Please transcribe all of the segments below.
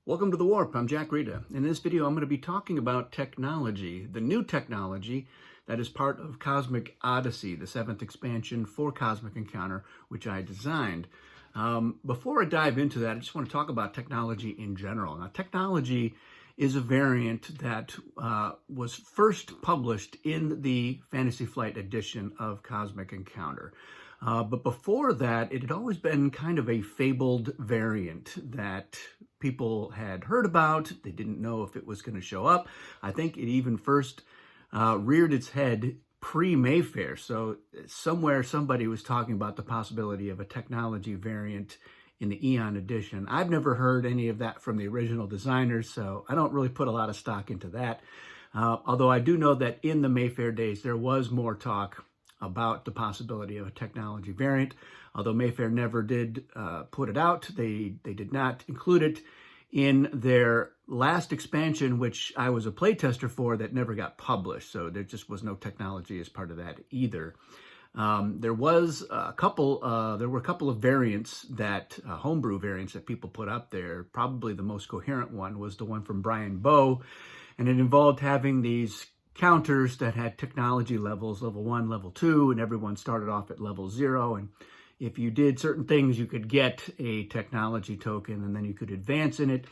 Welcome to The Warp. I'm Jack Rita. In this video, I'm going to be talking about technology, the new technology that is part of Cosmic Odyssey, the 7th expansion for Cosmic Encounter, which I designed. Before I dive into that, I just want to talk about technology in general. Now, technology is a variant that was first published in the Fantasy Flight edition of Cosmic Encounter. But before that, it had always been kind of a fabled variant that people had heard about. They didn't know if it was going to show up. I think it even first reared its head pre-Mayfair. So somewhere somebody was talking about the possibility of a technology variant in the Eon edition. I've never heard any of that from the original designers, so I don't really put a lot of stock into that. Although I do know that in the Mayfair days, there was more talk about the possibility of a technology variant. Although Mayfair never did put it out, they did not include it in their last expansion, which I was a playtester for, that never got published. So there just was no technology as part of that either. There were a couple of variants that homebrew variants that people put up there. Probably the most coherent one was the one from Brian Bowe, and it involved having these counters that had technology levels, level 1, level 2, and everyone started off at level 0. And if you did certain things, you could get a technology token, and then you could advance in it.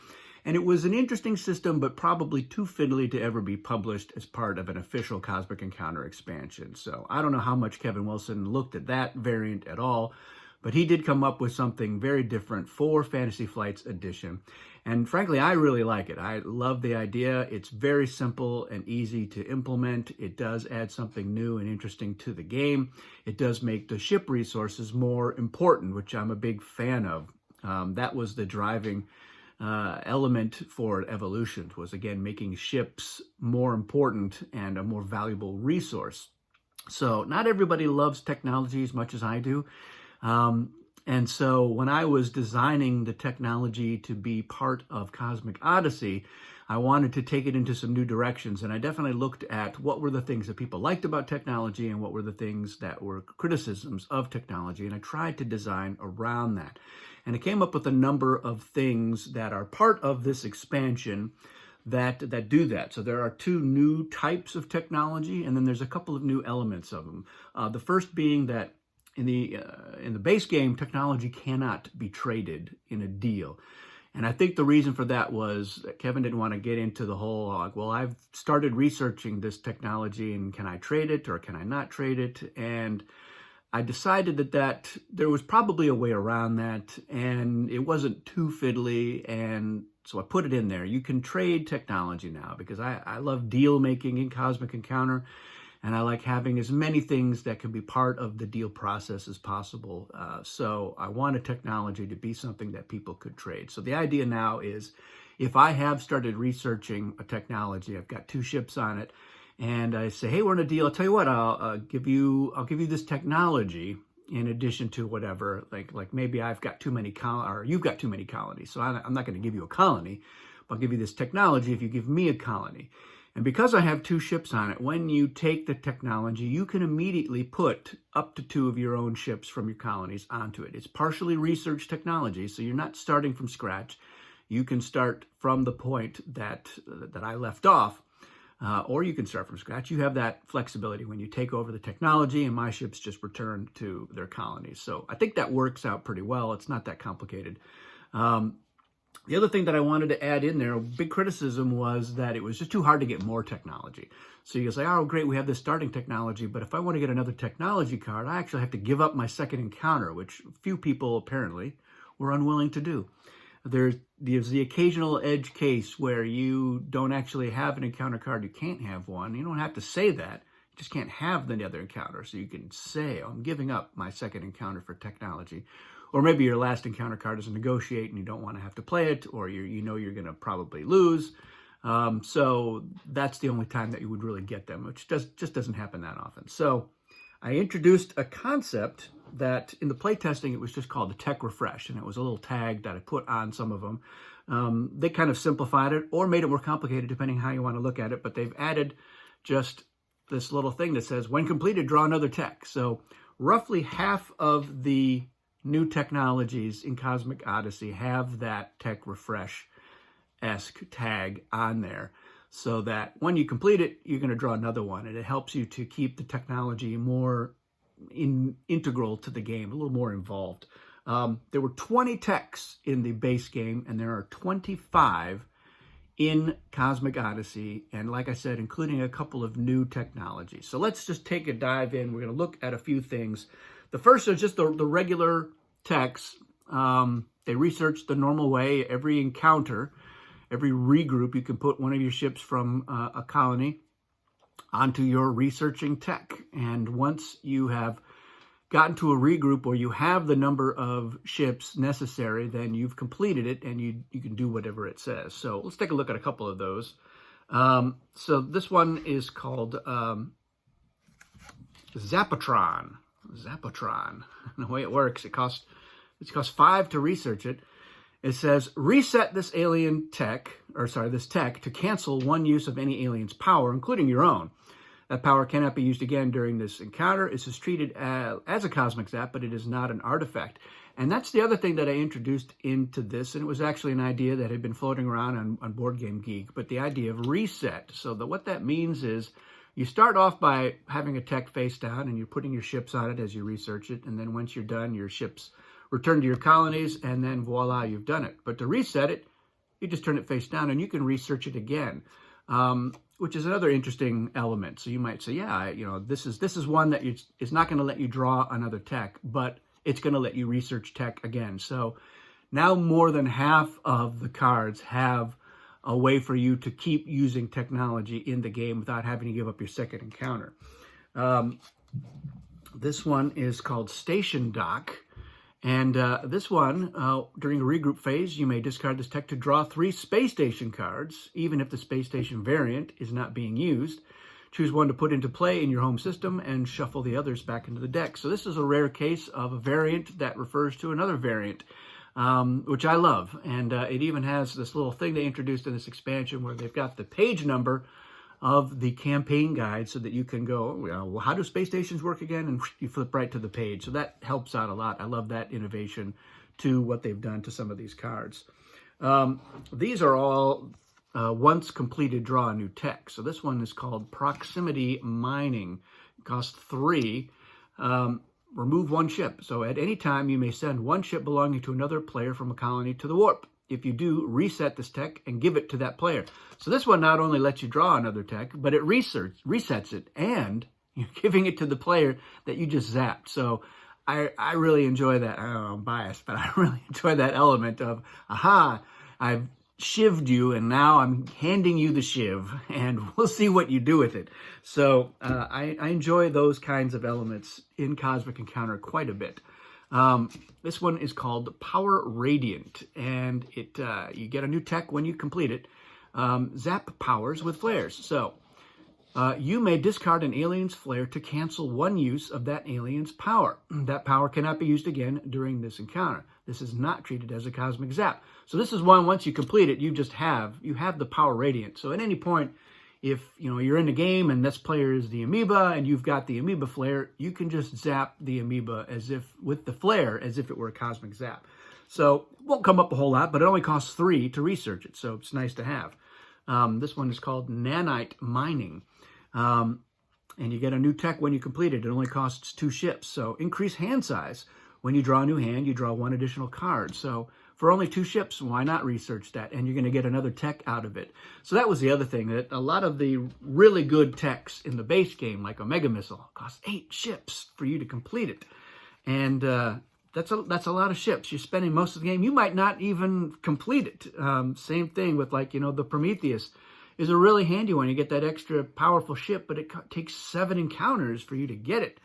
And it was an interesting system, but probably too fiddly to ever be published as part of an official Cosmic Encounter expansion. So I don't know how much Kevin Wilson looked at that variant at all, but he did come up with something very different for Fantasy Flight's edition. And frankly, I really like it. I love the idea. It's very simple and easy to implement. It does add something new and interesting to the game. It does make the ship resources more important, which I'm a big fan of. That was the driving element for Evolution, was again making ships more important and a more valuable resource. So not everybody loves technology as much as I do. And so when I was designing the technology to be part of Cosmic Odyssey, I wanted to take it into some new directions. And I definitely looked at what were the things that people liked about technology and what were the things that were criticisms of technology. And I tried to design around that. And I came up with a number of things that are part of this expansion that do that. So there are 2 new types of technology, and then there's a couple of new elements of them. The first being that in the base game, technology cannot be traded in a deal. And I think the reason for that was that Kevin didn't want to get into the whole, like, well, I've started researching this technology and can I trade it or can I not trade it? And I decided that there was probably a way around that, and it wasn't too fiddly, and so I put it in there. You can trade technology now because I love deal making in Cosmic Encounter. And I like having as many things that can be part of the deal process as possible. So I wanted technology to be something that people could trade. So the idea now is, if I have started researching a technology, I've got 2 ships on it, and I say, hey, we're in a deal. I'll tell you what, I'll give you this technology in addition to whatever. Like maybe I've got too many or you've got too many colonies. So I'm not going to give you a colony, but I'll give you this technology if you give me a colony. And because I have 2 ships on it, when you take the technology, you can immediately put up to 2 of your own ships from your colonies onto it. It's partially research technology, so you're not starting from scratch. You can start from the point that I left off, or you can start from scratch. You have that flexibility when you take over the technology, and my ships just return to their colonies. So I think that works out pretty well. It's not that complicated. The other thing that I wanted to add in there, a big criticism, was that it was just too hard to get more technology. So you say, oh, great, we have this starting technology, but if I want to get another technology card, I actually have to give up my second encounter, which few people apparently were unwilling to do. There's the occasional edge case where you don't actually have an encounter card, you can't have one. You don't have to say that. You just can't have the other encounter. So you can say, oh, I'm giving up my second encounter for technology. Or maybe your last encounter card is a negotiate and you don't want to have to play it, or you know you're going to probably lose. So that's the only time that you would really get them, which just doesn't happen that often. So I introduced a concept that in the playtesting, it was just called the Tech Refresh, and it was a little tag that I put on some of them. They kind of simplified it or made it more complicated, depending how you want to look at it, but they've added just this little thing that says, when completed, draw another tech. So roughly half of the new technologies in Cosmic Odyssey have that Tech Refresh esque tag on there, so that when you complete it, you're going to draw another one, and it helps you to keep the technology more integral to the game, a little more involved. There were 20 techs in the base game, and there are 25 in Cosmic Odyssey, and like I said, including a couple of new technologies. So let's just take a dive in. We're going to look at a few things. The first is just the regular techs. They research the normal way. Every encounter, every regroup, you can put one of your ships from a colony onto your researching tech. And once you have gotten to a regroup where you have the number of ships necessary, then you've completed it and you can do whatever it says. So let's take a look at a couple of those. So this one is called Zapatron. Zapatron. The way it works, it costs 5 to research it. It says, reset this this tech to cancel one use of any alien's power, including your own. That power cannot be used again during this encounter. This is treated as a cosmic zap, but it is not an artifact. And that's the other thing that I introduced into this, and it was actually an idea that had been floating around on Board Game Geek, but the idea of reset. So what that means is you start off by having a tech face down, and you're putting your ships on it as you research it, and then once you're done, your ships return to your colonies, and then voila, you've done it. But to reset it, you just turn it face down, and you can research it again. Which is another interesting element. So you might say, yeah, this is one that is not going to let you draw another tech, but it's going to let you research tech again. So now more than half of the cards have a way for you to keep using technology in the game without having to give up your second encounter. This one is called Station Dock. And this one, during a regroup phase, you may discard this tech to draw 3 space station cards, even if the space station variant is not being used. Choose one to put into play in your home system and shuffle the others back into the deck. So this is a rare case of a variant that refers to another variant, which I love. And it even has this little thing they introduced in this expansion where they've got the page number of the campaign guide so that you can go, well, how do space stations work again? And you flip right to the page. So that helps out a lot. I love that innovation to what they've done to some of these cards. These are all once completed, draw a new tech. So this one is called Proximity Mining. It costs 3. Remove 1 ship. So at any time, you may send 1 ship belonging to another player from a colony to the warp. If you do, reset this tech and give it to that player. So this one not only lets you draw another tech, but it resets it, and you're giving it to the player that you just zapped. So I really enjoy that. I don't know, I'm biased, but I really enjoy that element of, aha, I've shivved you, and now I'm handing you the shiv, and we'll see what you do with it. So I enjoy those kinds of elements in Cosmic Encounter quite a bit. This one is called Power Radiant, and you get a new tech when you complete it. Zap powers with flares. So you may discard an alien's flare to cancel 1 use of that alien's power. That power cannot be used again during this encounter. This is not treated as a cosmic zap. So this is one, once you complete it, you have the Power Radiant. So at any point, if you're in the game and this player is the amoeba and you've got the amoeba flare, you can just zap the amoeba with the flare as if it were a cosmic zap. So it won't come up a whole lot, but it only costs 3 to research it, so it's nice to have. This one is called Nanite Mining. And you get a new tech when you complete it. It only costs 2 ships. So increase hand size. When you draw a new hand, you draw 1 additional card. So for only 2 ships, why not research that? And you're going to get another tech out of it. So that was the other thing, that a lot of the really good techs in the base game, like a Mega Missile, cost 8 ships for you to complete it. And that's a lot of ships. You're spending most of the game. You might not even complete it. Same thing with the Prometheus is a really handy one. You get that extra powerful ship, but it takes 7 encounters for you to get it.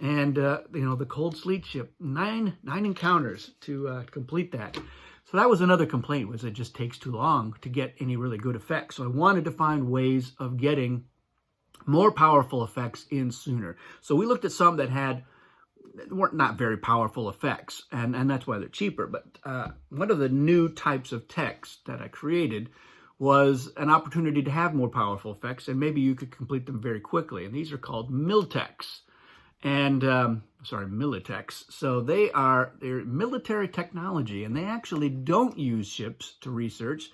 And, the Cold Sleet ship, 9 encounters to complete that. So that was another complaint, was it just takes too long to get any really good effects. So I wanted to find ways of getting more powerful effects in sooner. So we looked at some that weren't not very powerful effects, and that's why they're cheaper. But one of the new types of techs that I created was an opportunity to have more powerful effects, and maybe you could complete them very quickly. And these are called Miltex. And, Miltex. So they're military technology, and they actually don't use ships to research.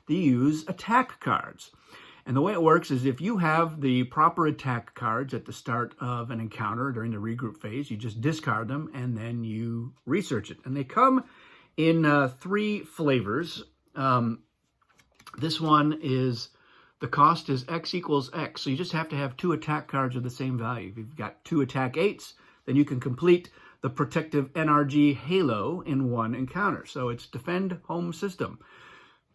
they use attack cards. And the way it works is if you have the proper attack cards at the start of an encounter during the regroup phase, you just discard them and then you research it. And they come in 3 flavors. This one is, the cost is X equals X. So you just have to have 2 attack cards of the same value. If you've got 2 attack 8s, then you can complete the protective NRG Halo in 1 encounter. So it's defend home system.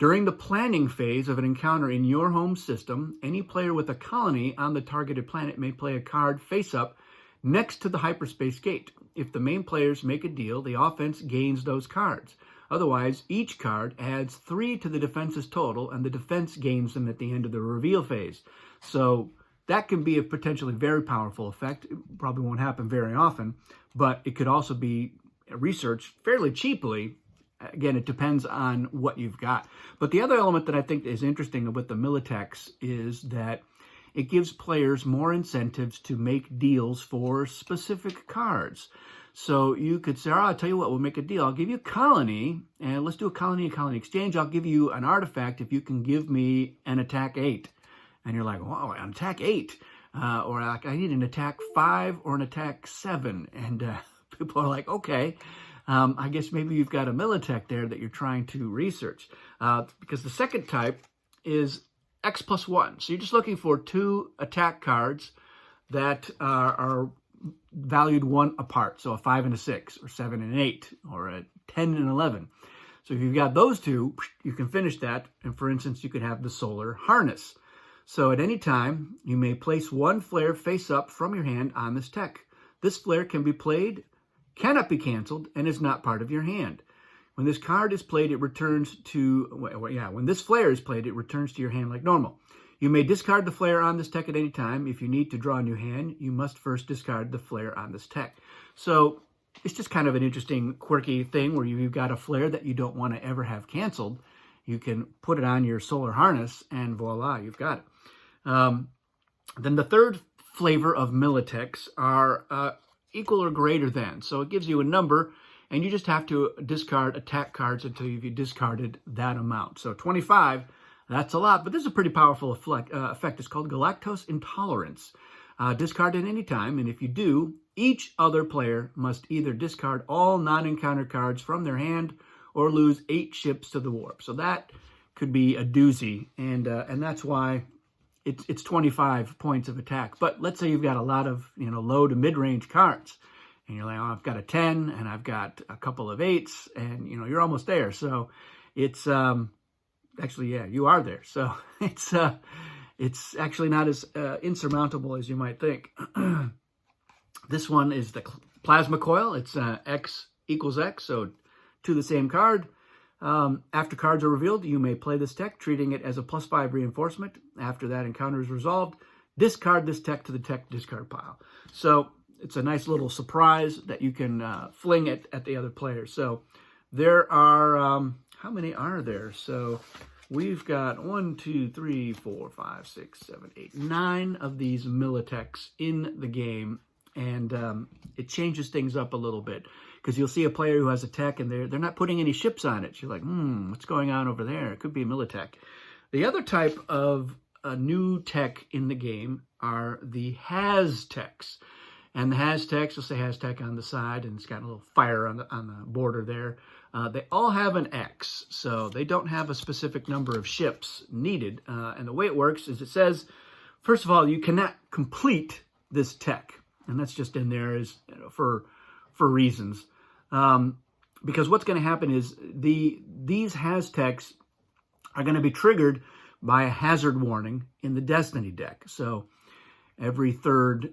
During the planning phase of an encounter in your home system, any player with a colony on the targeted planet may play a card face up next to the hyperspace gate. If the main players make a deal, the offense gains those cards. Otherwise, each card adds 3 to the defense's total, and the defense gains them at the end of the reveal phase. So that can be a potentially very powerful effect. It probably won't happen very often, but it could also be researched fairly cheaply. Again, it depends on what you've got. But the other element that I think is interesting with the Miltex is that it gives players more incentives to make deals for specific cards. So you could say, I'll tell you what, we'll make a deal. I'll give you a colony, and let's do a colony exchange. I'll give you an artifact if you can give me an attack 8. And you're like, wow, an attack 8. Or like, I need an attack 5 or an attack 7. And people are like, okay. I guess maybe you've got a Militech there that you're trying to research. Because the second type is X+1. So you're just looking for 2 attack cards that are valued 1 apart. So a 5 and a 6, or 7 and an 8, or a 10 and 11. So if you've got those 2, you can finish that. And for instance, you could have the Solar Harness. So at any time, you may place 1 flare face up from your hand on this tech. This flare can be played, cannot be canceled, and is not part of your hand. When this card is played, it returns to, when this flare is played, it returns to your hand like normal. You may discard the flare on this tech at any time. If you need to draw a new hand, you must first discard the flare on this tech. So it's just kind of an interesting, quirky thing where you've got a flare that you don't want to ever have canceled. You can put it on your Solar Harness, and voila, you've got it. Then the third flavor of Militex are equal or greater than. So it gives you a number, and you just have to discard attack cards until you've discarded that amount. So 25, that's a lot, but this is a pretty powerful effect. It's called Galactose Intolerance. Discard at any time, and if you do, each other player must either discard all non-encounter cards from their hand or lose 8 ships to the warp. So that could be a doozy, and that's why it's 25 points of attack. But let's say you've got a lot of low to mid-range cards, and you're like, oh, I've got a 10, and I've got a couple of 8s, and you're almost there. So it's actually, yeah, you are there. So it's actually not as insurmountable as you might think. This one is the Plasma Coil. It's X equals X, so 2 the same card. After cards are revealed, you may play this tech, treating it as a +5 reinforcement. After that encounter is resolved, discard this tech to the tech discard pile. So it's a nice little surprise that you can fling it at the other player. So there are, how many are there? So we've got 1, 2, 3, 4, 5, 6, 7, 8, 9 of these Militex in the game. And it changes things up a little bit, because you'll see a player who has a tech and they're not putting any ships on it. You're like, what's going on over there? It could be a Militech. The other type of new tech in the game are the has techs. And the has techs, will say has tech on the side, and it's got a little fire on the border there. They all have an X, so they don't have a specific number of ships needed. And the way it works is it says, first of all, you cannot complete this tech. And that's just in there is for reasons. Because what's going to happen is these has techs are going to be triggered by a hazard warning in the Destiny deck. So every third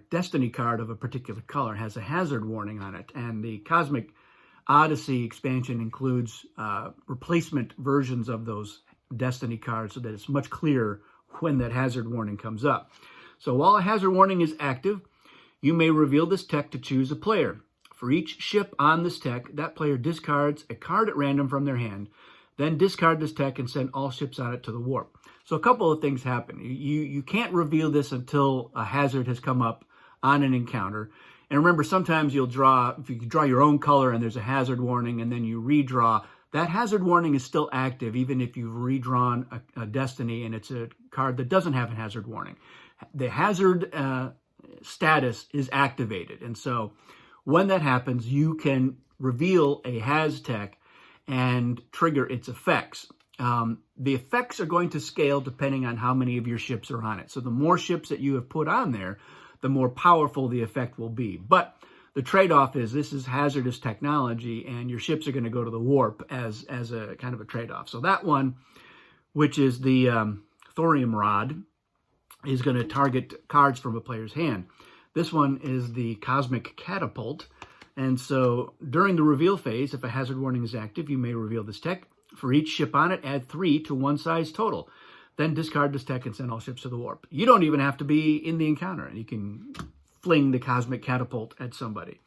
Destiny card of a particular color has a hazard warning on it. And the Cosmic Odyssey expansion includes replacement versions of those Destiny cards so that it's much clearer when that hazard warning comes up. So while a hazard warning is active, you may reveal this tech to choose a player. For each ship on this tech, that player discards a card at random from their hand, then discard this tech and send all ships on it to the warp. So a couple of things happen. You can't reveal this until a hazard has come up on an encounter. And remember, sometimes if you draw your own color and there's a hazard warning and then you redraw, that hazard warning is still active, even if you've redrawn a Destiny and it's a card that doesn't have a hazard warning. The hazard status is activated. And so when that happens, you can reveal a Haztech and trigger its effects. The effects are going to scale depending on how many of your ships are on it. So the more ships that you have put on there, the more powerful the effect will be. But the trade-off is this is hazardous technology, and your ships are going to go to the warp as a kind of a trade-off. So that one, which is the thorium rod, is going to target cards from a player's hand. This one is the Cosmic Catapult. And so during the reveal phase, if a hazard warning is active, you may reveal this tech. For each ship on it, add 3 to one size total. Then discard this tech and send all ships to the warp. You don't even have to be in the encounter. You can fling the Cosmic Catapult at somebody.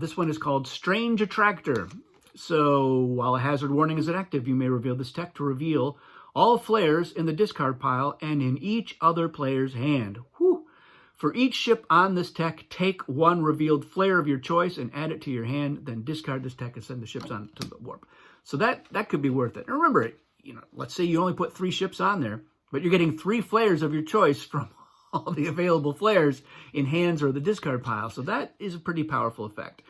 This one is called Strange Attractor. So while a hazard warning is inactive, you may reveal this tech to reveal all flares in the discard pile and in each other player's hand. Whew. For each ship on this tech, take 1 revealed flare of your choice and add it to your hand, then discard this tech and send the ships on to the warp. So that could be worth it. And remember, let's say you only put 3 ships on there, but you're getting 3 flares of your choice from all the available flares in hands or the discard pile. So that is a pretty powerful effect.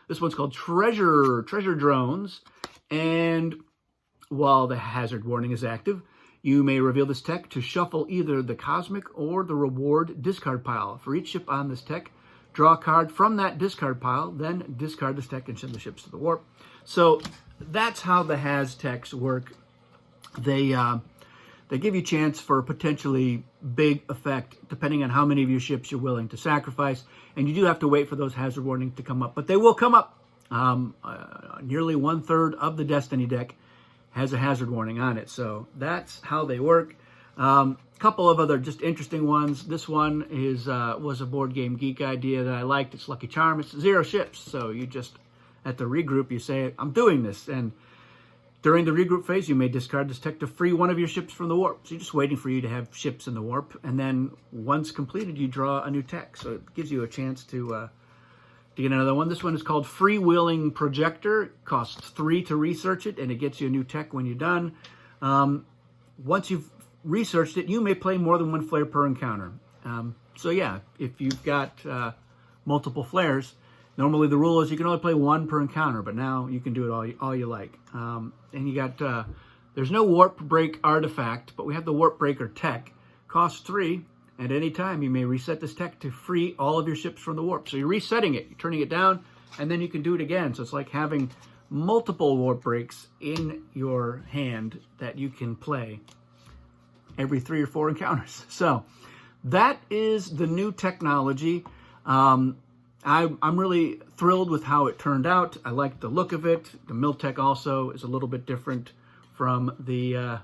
This one's called Treasure Drones. And while the hazard warning is active, you may reveal this tech to shuffle either the Cosmic or the Reward discard pile. For each ship on this tech, draw a card from that discard pile, then discard this tech and send the ships to the warp. So that's how the Haztechs work. They give you a chance for a potentially big effect depending on how many of your ships you're willing to sacrifice. And you do have to wait for those hazard warnings to come up, but they will come up. Nearly 1/3 of the Destiny deck has a hazard warning on it. So that's how they work. Couple of other just interesting ones. This one was a Board Game Geek idea that I liked. It's Lucky Charm. It's 0 ships. So you just, at the regroup, you say, I'm doing this. And during the regroup phase, you may discard this tech to free 1 of your ships from the warp. So you're just waiting for you to have ships in the warp. And then once completed, you draw a new tech. So it gives you a chance to get another one. This one is called Freewheeling Projector. It costs 3 to research it, and it gets you a new tech when you're done. Once you've researched it, you may play more than 1 flare per encounter. So yeah, if you've got multiple flares, normally the rule is you can only play 1 per encounter, but now you can do it all you like. And you got, there's no Warp Break artifact, but we have the Warp Breaker tech. Costs 3. At any time, you may reset this tech to free all of your ships from the warp. So you're resetting it, you're turning it down, and then you can do it again. So it's like having multiple warp breaks in your hand that you can play every 3 or 4 encounters. So that is the new technology. I'm really thrilled with how it turned out. I like the look of it. The Miltex also is a little bit different from the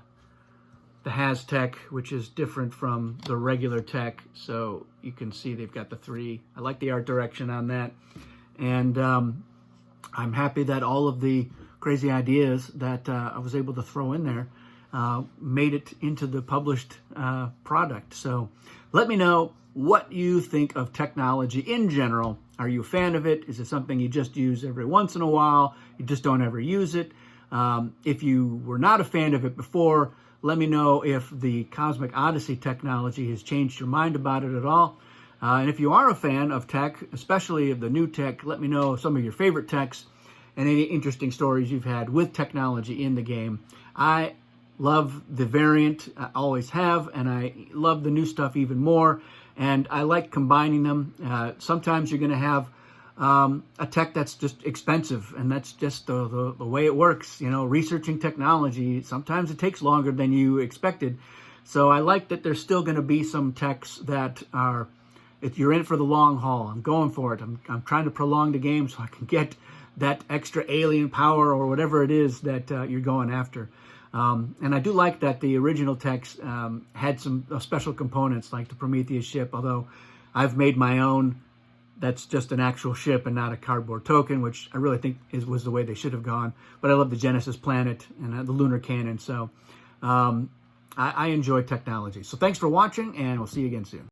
Haztech, which is different from the regular tech. So you can see they've got the 3. I like the art direction on that. And I'm happy that all of the crazy ideas that I was able to throw in there made it into the published product. So let me know what you think of technology in general. Are you a fan of it? Is it something you just use every once in a while? You just don't ever use it? If you were not a fan of it before, let me know if the Cosmic Odyssey technology has changed your mind about it at all. And if you are a fan of tech, especially of the new tech, let me know some of your favorite techs and any interesting stories you've had with technology in the game. I love the variant, I always have, and I love the new stuff even more. And I like combining them. Sometimes you're going to have a tech that's just expensive, and that's just the way it works. Researching technology, sometimes it takes longer than you expected. So I like that there's still going to be some techs that are, if you're in it for the long haul, I'm going for it. I'm trying to prolong the game so I can get that extra alien power or whatever it is that you're going after. And I do like that the original techs had some special components like the Prometheus ship, although I've made my own. That's just an actual ship and not a cardboard token, which I really think was the way they should have gone. But I love the Genesis planet and the lunar cannon. So I enjoy technology. So thanks for watching, and we'll see you again soon.